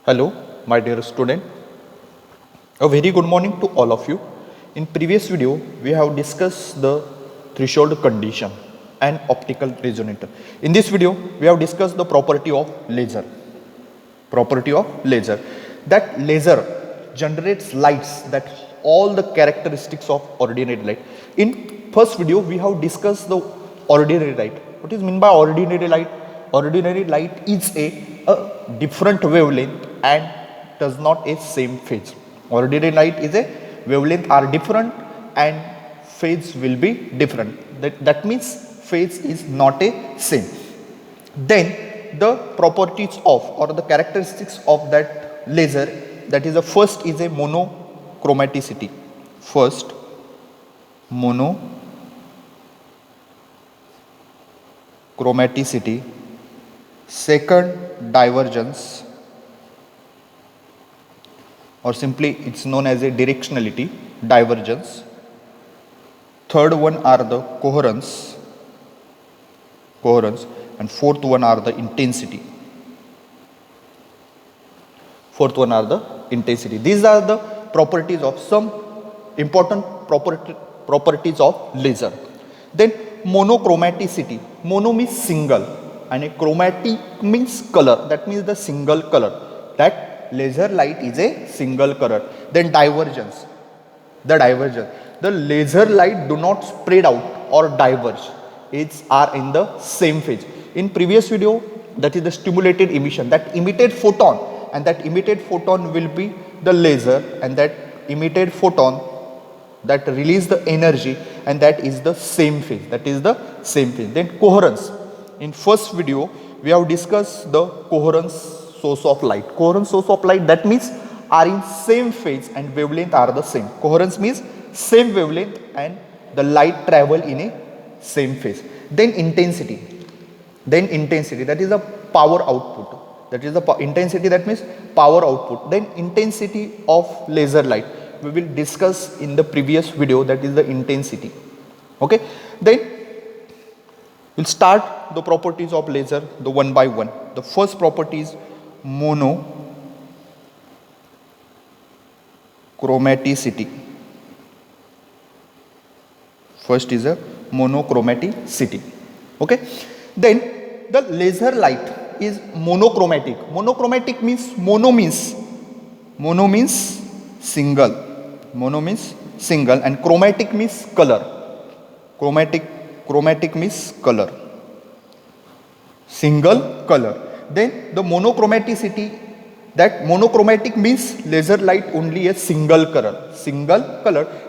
Hello, my dear student. A very good morning to all of you. In previous video, we have discussed the threshold condition and optical resonator. In this video, we have discussed the property of laser. Property of laser. That laser generates lights that all the characteristics of ordinary light. In first video, we have discussed the ordinary light. What is meant by ordinary light? Ordinary light is a different wavelength and does not a same phase. Ordinary light is a wavelength are different and phase will be different. That means phase is not a same. Then the properties of or the characteristics of that laser, that is the first is a monochromaticity. First, monochromaticity. Second, divergence, or simply it's known as a directionality, divergence. Third one are the coherence, and fourth one are the intensity. These are the properties of some important properties of laser. Then monochromaticity. Mono means single and a chromatic means color. That means the single color. That laser light is a single color. Then divergence. The laser light do not spread out or diverge. It's are in the same phase. In previous video, that is the stimulated emission, that emitted photon, and that emitted photon will be the laser, and that emitted photon that release the energy, and that is the same phase. Then coherence. In first video, we have discussed the coherence source of light. That means are in same phase and wavelength are the same. Coherence means same wavelength and the light travel in a same phase. Then intensity. That is the power output. Intensity, that means power output. Then intensity of laser light we will discuss in the previous video, that is the intensity. Okay, then we'll start the properties of laser the one by one. The first property is monochromaticity. First is a monochromaticity. Okay, then the laser light is monochromatic. Monochromatic means mono means single. And chromatic means color. Chromatic means color. Single color. Then the monochromaticity, that monochromatic means laser light only a single color.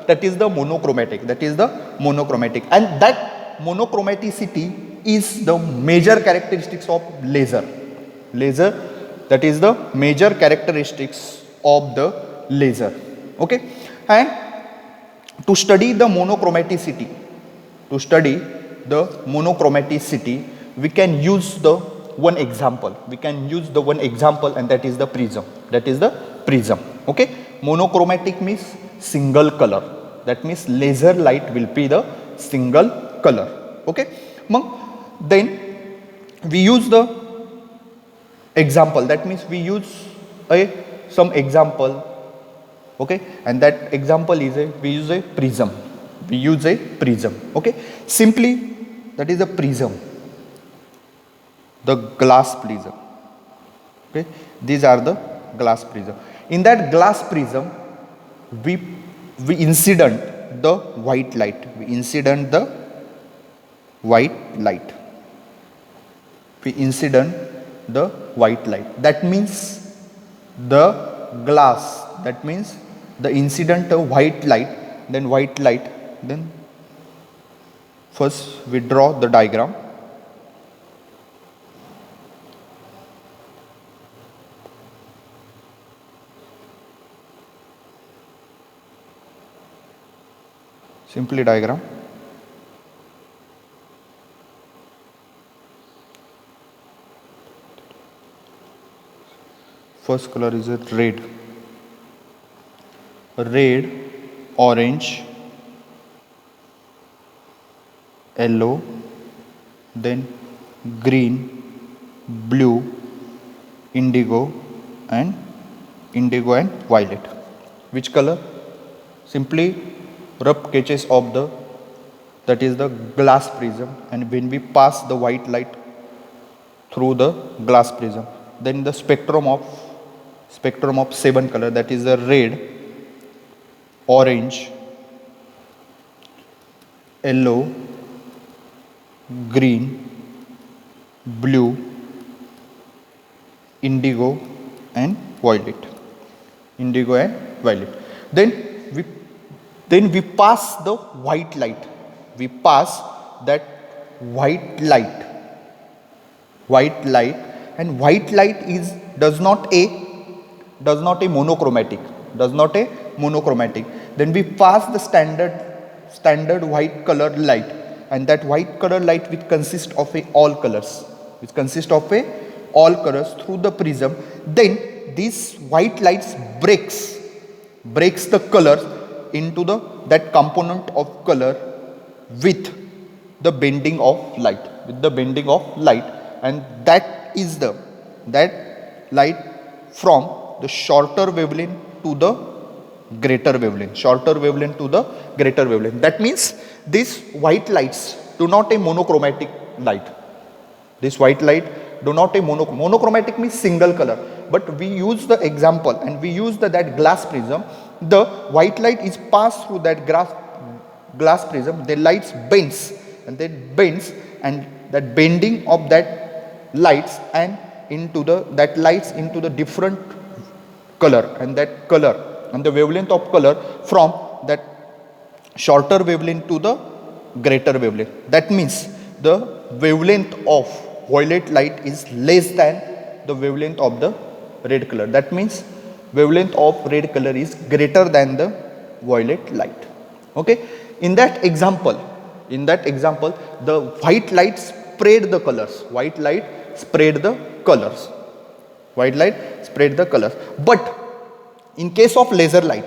That is the monochromatic. And that monochromaticity is the major characteristics of laser. That is the major characteristics of the laser. Okay, and to study the monochromaticity, we can use the one example. And that is the prism. Okay, monochromatic means single color. That means laser light will be the single color. Okay, then we use the example. That means we use some example. Okay, and that example is we use a prism. Okay, simply that is a prism, the glass prism. Okay, these are the glass prism. In that glass prism, we incident the white light. That means the glass, that means the incident of white light. Then first we draw the diagram. Simply diagram. First color is a red, orange, yellow, then green, blue, indigo and indigo and violet. Which color? Simply rough sketches of the, that is the glass prism, and when we pass the white light through the glass prism, then the spectrum of 7 color, that is the red, orange, yellow, green, blue, indigo and violet. Indigo and violet. Then we then we pass the white light. We pass that white light. White light, and white light is does not a monochromatic. Does not a monochromatic. Then we pass the standard white color light, and that white color light which consists of a all colors, through the prism. Then this white lights breaks the colors into the that component of color with the bending of light, and that is that light from the shorter wavelength to the greater wavelength. That means these white lights do not a monochromatic light. This white light do not a monochromatic means single color, but we use the example and we use that glass prism. The white light is passed through that glass prism, the lights bends, and and that bending of that lights and into the different color, and that color and the wavelength of color from that shorter wavelength to the greater wavelength. That means the wavelength of violet light is less than the wavelength of the red color. That means wavelength of red color is greater than the violet light. Okay, in that example the white light spread the colors. But in case of laser light,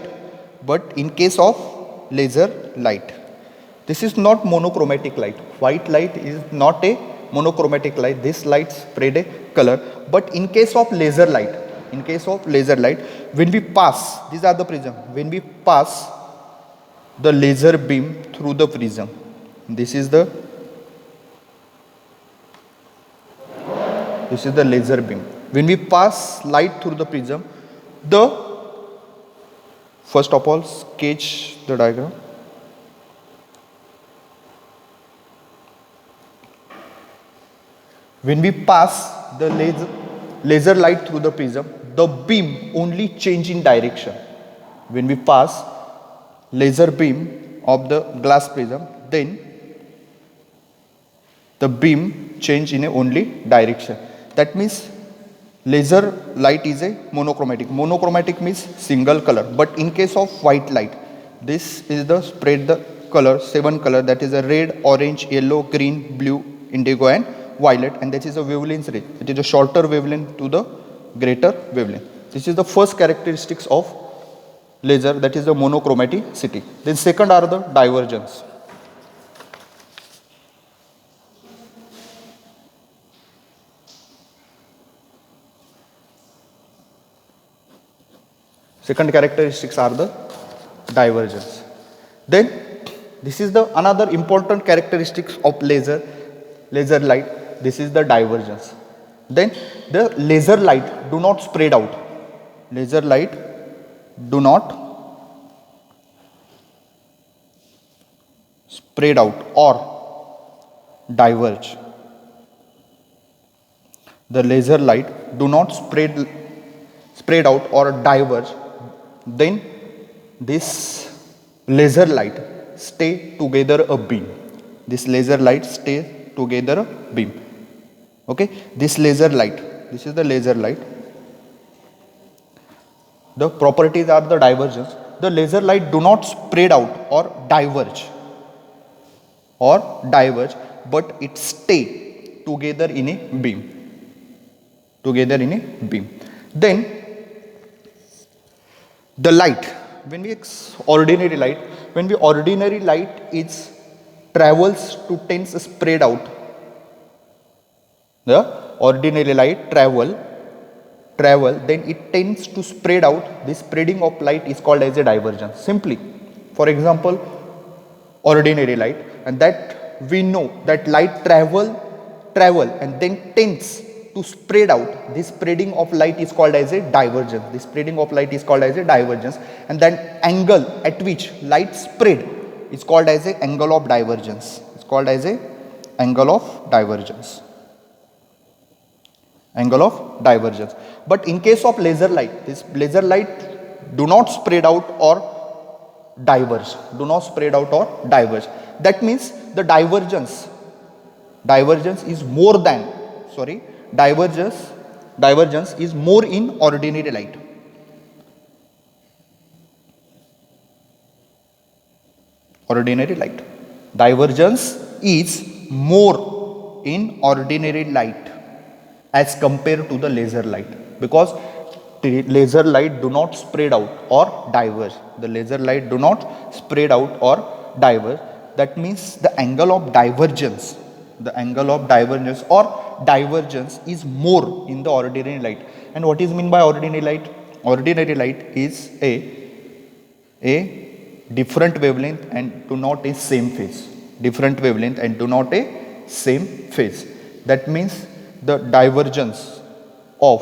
this is not monochromatic light. White light is not a monochromatic light. This light spread a color. But in case of laser light, when we pass, these are the prism, when we pass the laser beam through the prism, this is the laser beam. When we pass light through the prism, first of all sketch the diagram. When we pass the laser light through the prism, the beam only change in direction. When we pass laser beam of the glass prism, then the beam change in a only direction. That means laser light is a monochromatic. Monochromatic means single color. But in case of white light, this is the spread the color, 7 color, that is a red, orange, yellow, green, blue, indigo and violet, and that is a wavelength range. It is a shorter wavelength to the greater wavelength. This is the first characteristics of laser, that is the monochromaticity. Then second are the divergence. Second characteristics are the divergence. Then this is the another important characteristics of laser light. This is the divergence. Then the laser light do not spread out. Laser light do not spread out or diverge. The laser light do not spread out or diverge. Then this laser light stay together a beam. This laser light stay together a beam. Okay, this is the laser light. The properties are the divergence. The laser light do not spread out or diverge, but it stay together in a beam. Then the light, when ordinary light is travels to tends spread out. The ordinary light travel travel, then it tends to spread out. This spreading of light is called as a divergence. Simply, for example, ordinary light, and that we know that light travel and then tends to spread out. This spreading of light is called as a divergence. This spreading of light is called as a divergence, and that angle at which light spread is called as a angle of divergence. It's called as a angle of divergence. Angle of divergence. But in case of laser light, this laser light do not spread out or diverge. Do not spread out or diverge. That means the divergence is more than, divergence is more in ordinary light. Ordinary light. Divergence is more in ordinary light as compared to the laser light, because the laser light do not spread out or diverge. The laser light do not spread out or diverge. That means the angle of divergence or divergence is more in the ordinary light. And what is meant by ordinary light? Ordinary light is a different wavelength and do not a same phase. Different wavelength and do not a same phase. That means the divergence of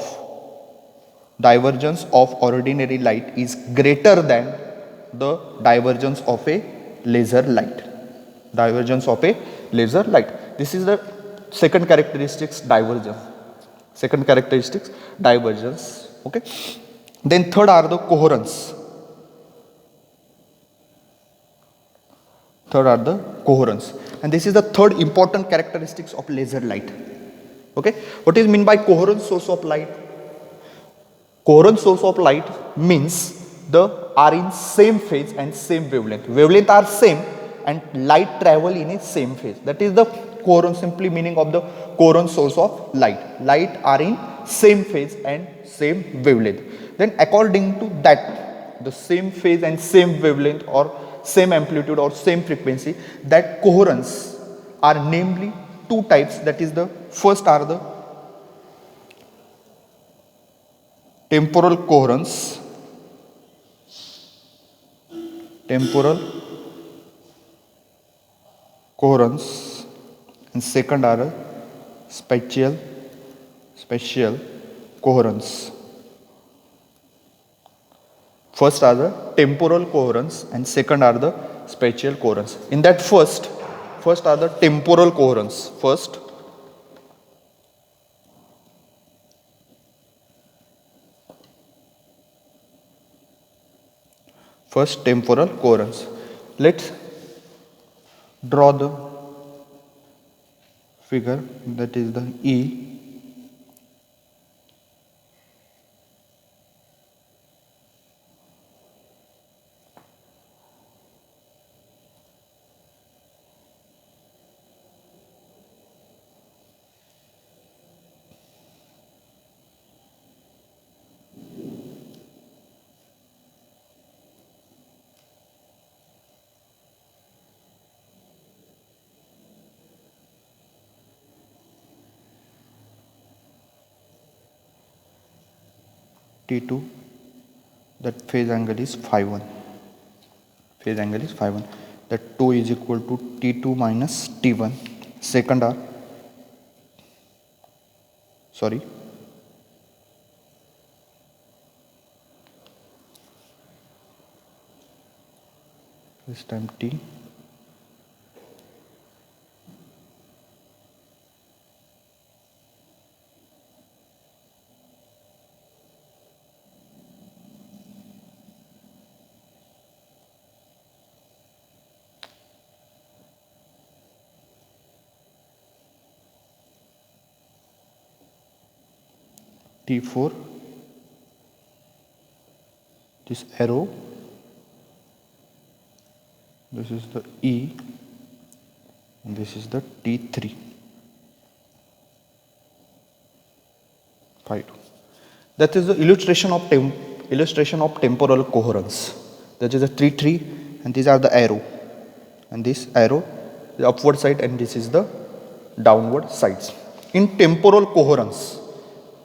ordinary light is greater than the divergence of a laser light. Divergence of a laser light. This is the second characteristics, divergence. Second characteristics, divergence. Okay. Then third are the coherence. Third are the coherence, and this is the third important characteristics of laser light. Okay, what is meant by coherent source of light? Coherent source of light means the are in same phase and same wavelength. Wavelength are same and light travel in a same phase. That is the coherent, simply meaning of the coherent source of light. Light are in same phase and same wavelength. Then according to that, the same phase and same wavelength or same amplitude or same frequency, that coherence are namely two types. That is, the first are the temporal coherence, and second are spatial coherence. First are the temporal coherence and second are the spatial coherence. In that first are the temporal coherence. First temporal coherence. Let's draw the figure, that is the E. T2, that phase angle is phi 1. Phase angle is phi 1. That 2 is equal to T2 minus T1. Second are, this time T. T4, this arrow, this is the E, and this is the T3. Phi 2. That is the illustration of temporal coherence. That is the T3, and these are the arrow, and this arrow, the upward side, and this is the downward sides. In temporal coherence,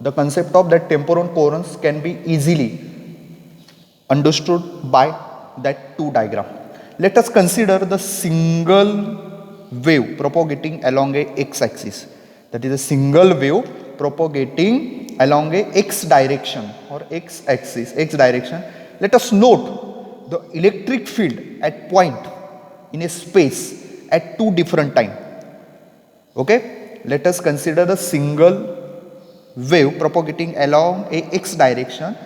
The concept of that temporal coherence can be easily understood by that two diagram. Let us consider the single wave propagating along a x-axis. That is a single wave propagating along a x direction or x-axis, x direction. Let us note the electric field at point in a space at two different time. Okay, let us consider the single wave propagating along a x direction,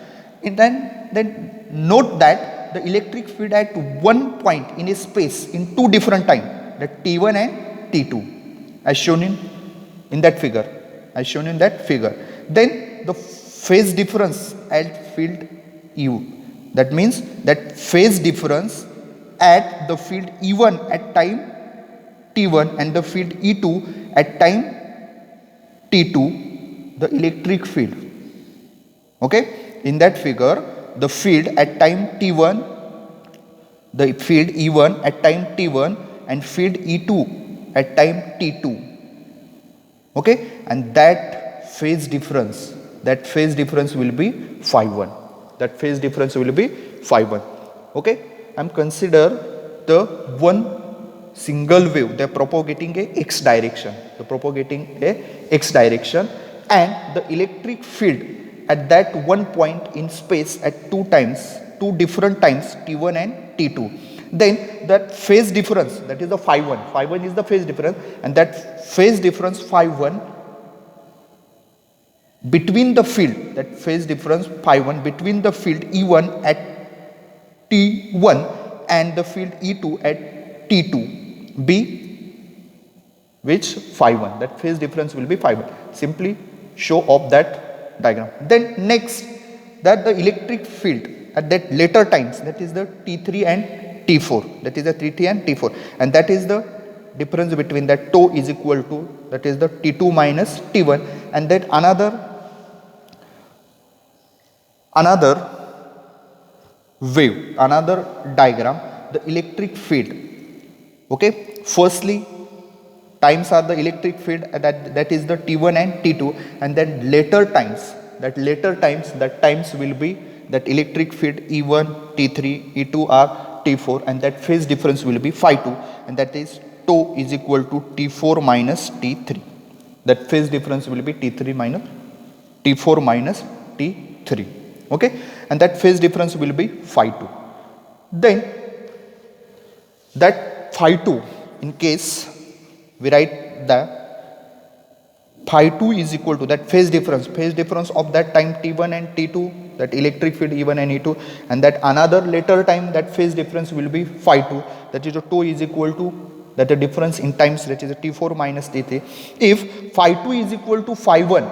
and then note that the electric field at one point in a space in two different time, that t1 and t2, as shown in that figure, then the phase difference at field u, that means that phase difference at the field e1 at time t1 and the field e2 at time t2, the electric field. Okay, in that figure, the field at time t1, the field e1 at time t1 and field e2 at time t2. Okay, and that phase difference will be phi 1. That phase difference will be phi 1. Okay, I'm consider the one single wave, they're propagating a x direction, and the electric field at that one point in space at two different times t1 and t2. Then that phase difference, that is the phi 1 is the phase difference, and that phase difference phi 1 between the field, that phase difference phi 1 between the field e1 at t1 and the field e2 at t2 be which phi 1, that phase difference will be phi 1. Simply show off that diagram. Then next, that the electric field at that later times, that is the t3 and t4, that is the t3 and t4, and that is the difference between that tau is equal to, that is the t2 minus t1, and then another wave, another diagram, the electric field. Okay, firstly times are the electric field, that is the t1 and t2, and then later times will be that electric field e1, t3, e2 are t4, and that phase difference will be phi 2, and that is tau is equal to t4 minus t3. That phase difference will be t4 minus t3. Okay, and that phase difference will be phi 2. Then that phi 2, in case we write the phi 2 is equal to that phase difference of that time t1 and t2, that electric field e1 and e2, and that another later time that phase difference will be phi 2, that is the tau is equal to that the difference in times, that is the t4 minus t3. If phi 2 is equal to phi 1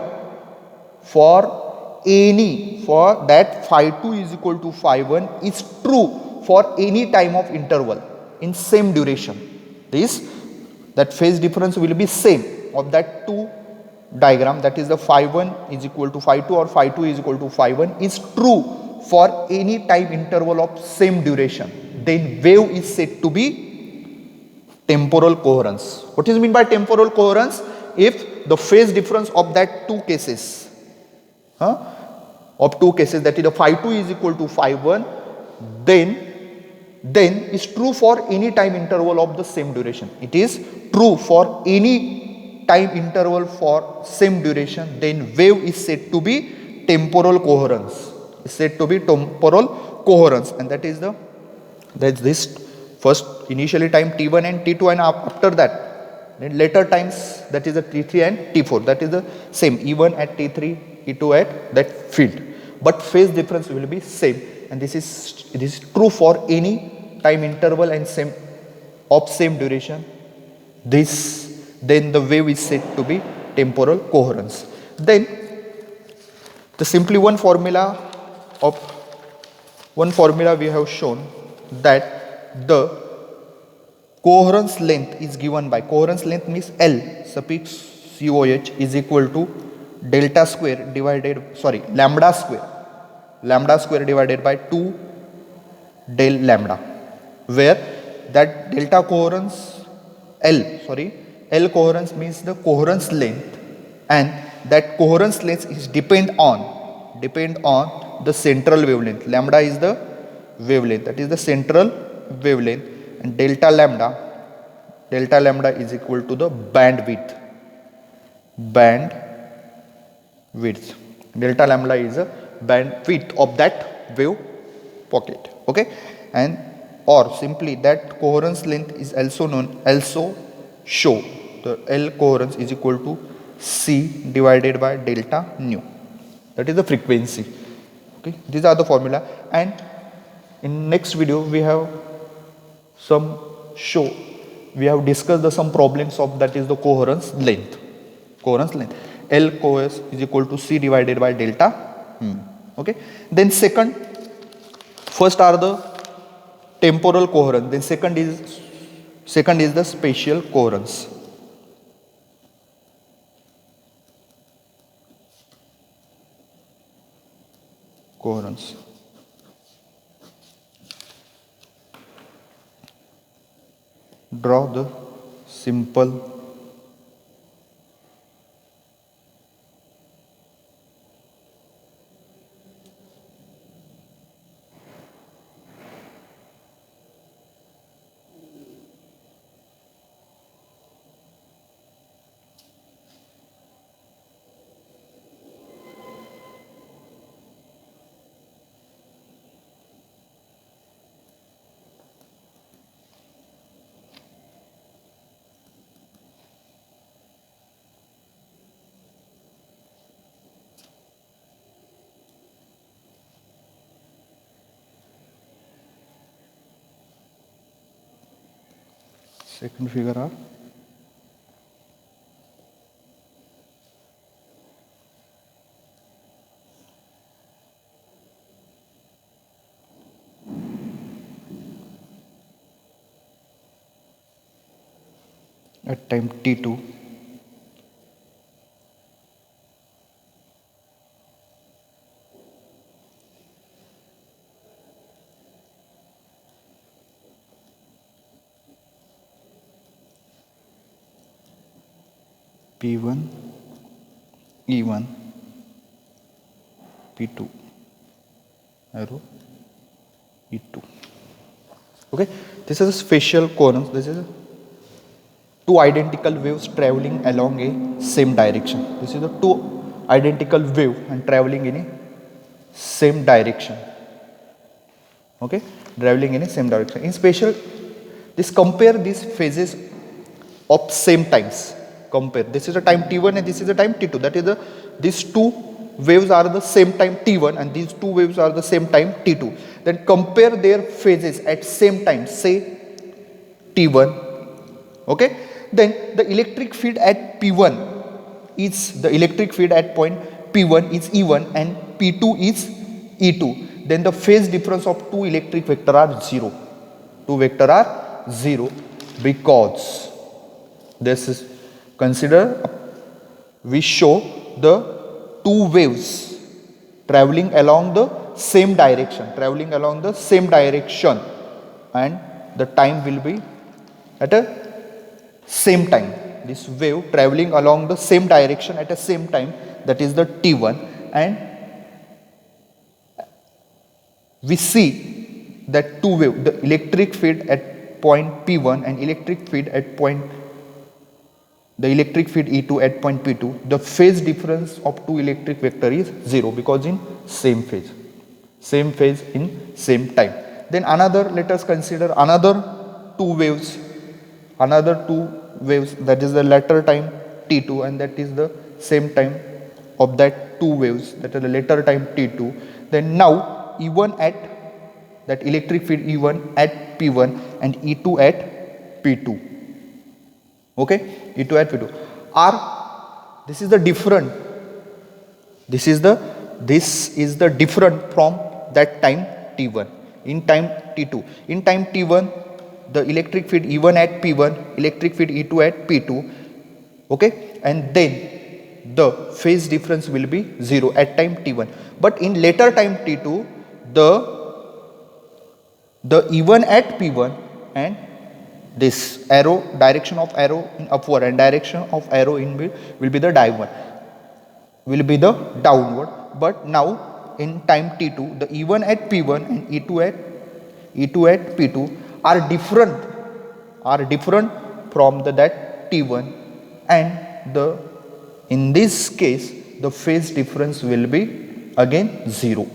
for that phi 2 is equal to phi 1 is true for any time of interval in same duration, that phase difference will be same of that two diagram, that is the phi 1 is equal to phi 2 or phi 2 is equal to phi 1 is true for any time interval of same duration, then wave is said to be temporal coherence. What is mean by temporal coherence? If the phase difference of that two cases, that is the phi 2 is equal to phi 1, then is true for any time interval of the same duration. It is true for any time interval for same duration, then wave is said to be temporal coherence. And that is this first initially time t1 and t2, and after that then later times, that is the t3 and t4, that is the same e1 at t3, e2 at that field, but phase difference will be same, and this is true for any time interval and same duration. Then the wave is said to be temporal coherence. Then the simply one formula we have shown, that the coherence length is given by, coherence length means L suffix COH is equal to lambda square divided by 2 del lambda, where that delta coherence L coherence means the coherence length, and that coherence length is depend on the central wavelength. Lambda is the wavelength, that is the central wavelength, and delta lambda is equal to the bandwidth. Delta lambda is a bandwidth of that wave pocket. Okay, and or simply that coherence length is also show the L coherence is equal to C divided by delta nu. That is the frequency. Okay, these are the formula, and in next video we have discussed some problems of that is the coherence length. L coherence is equal to C divided by delta mu. Okay, then first are the temporal coherence, then second is the spatial coherence. Draw the simple second figure are at time t2 P1 E1 P2 arrow E2. Okay, this is a spatial coherence. This is two identical waves traveling along a same direction. This is the two identical wave and traveling in a same direction. Okay, traveling in a same direction. In spatial, compare these phases of same times. Compare. This is the time t1 and this is the time t2. That is these two waves are the same time t1 and these two waves are the same time t2. Then compare their phases at same time. Say t1. Okay. Then the electric field at P1 is the electric field at point P1 is E1 and P2 is E2. Then the phase difference of two electric vector are 0. Two vector are 0 because this is we show the two waves traveling along the same direction, and the time will be at a same time. This wave traveling along the same direction at the same time, that is the T1, and we see that two wave, the electric field at point P1 and electric field E2 at point P2, the phase difference of two electric vector is 0 because in same phase in same time. Then let us consider another two waves, that is the later time T2 and that is the same time of that two waves, that is the later time T2. Then now E1 at that electric field E1 at P1 and E2 at P2. Okay, E2 at P2 are, this is the different from that time T1 in time T2. In time T1 the electric field E1 at P1, electric field E2 at P2. Okay, and then the phase difference will be 0 at time T1. But in later time T2 the E1 at P1 and this direction of arrow in upward and direction of arrow in will be the diagonal. will be the downward. But now in time t2, the E1 at p1 and E2 at p2 are different from the that t1, and the in this case the phase difference will be again 0.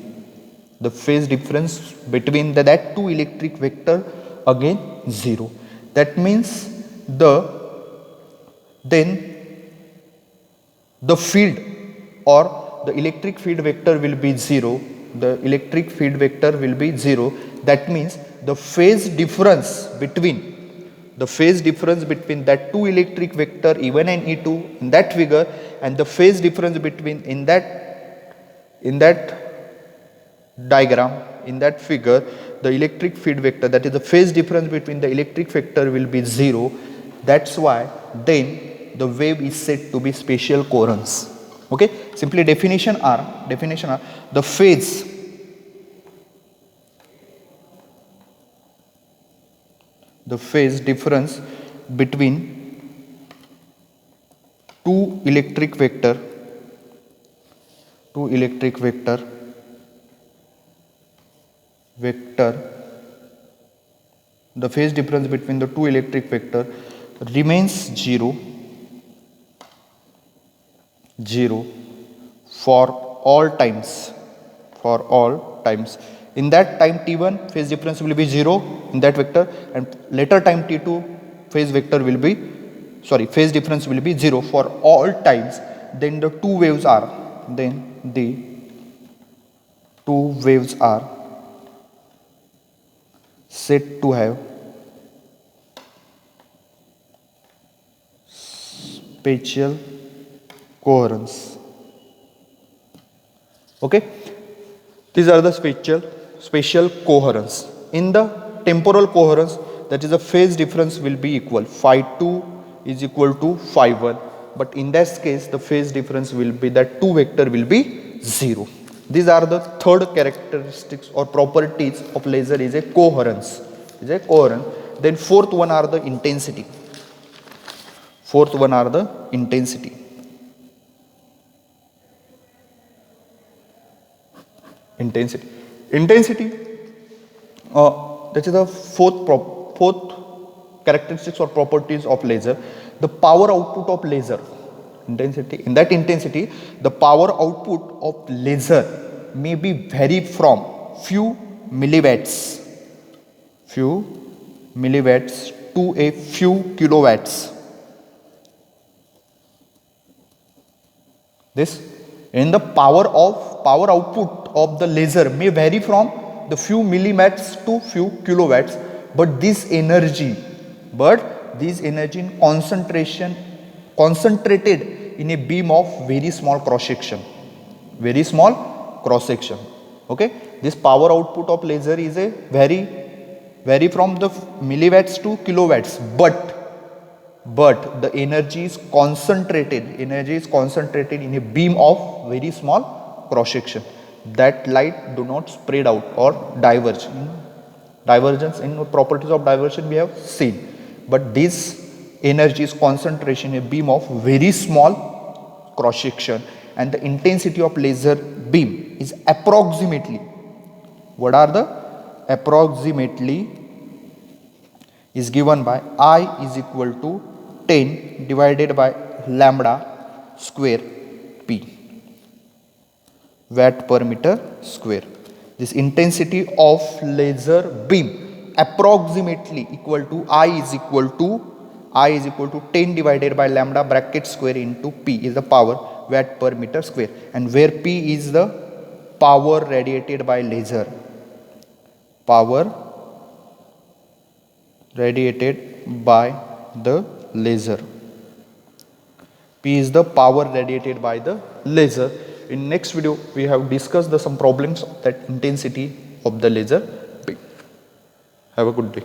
The phase difference between that two electric vector again 0. That means then the field or the electric field vector will be 0. The electric field vector will be 0. That means the phase difference between that two electric vector E1 and E2 in that figure, and the phase difference between in that diagram, in that figure, the electric field vector, that is the phase difference between the electric vector will be 0. That's why then the wave is said to be spatial coherence. Okay, simply definition are the phase difference between two electric vector the phase difference between the two electric vector remains 0 for all times. In that time t1 phase difference will be 0 in that vector, and later time t2 phase difference will be 0 for all times. Then the two waves are said to have spatial coherence. Okay, these are the spatial coherence. In the temporal coherence, that is the phase difference will be equal, phi 2 is equal to phi 1, but in that case the phase difference will be, that two vector will be 0. These are the third characteristics or properties of laser is a coherence. Then fourth one are the intensity. Intensity, that is the fourth characteristics or properties of laser. The power output of laser, intensity. In that intensity, the power output of laser may be vary from few milliwatts to a few kilowatts. This in the power output of the laser may vary from the few milliwatts to few kilowatts, but this energy in concentrated in a beam of very small cross section. Okay, this power output of laser is a vary from the milliwatts to kilowatts, but the energy is concentrated in a beam of very small cross section. That light do not spread out or diverge. Divergence in properties of diversion we have seen, but this energy is concentration in a beam of very small cross section, and the intensity of laser beam is approximately, is given by I is equal to 10 divided by lambda square P, watt per meter square. This intensity of laser beam approximately equal to I is equal to 10 divided by lambda bracket square into P is the power, watt per meter square, and where P is the power radiated by laser. P is the power radiated by the laser. In next video, we have discussed some problems of that intensity of the laser beam. Have a good day.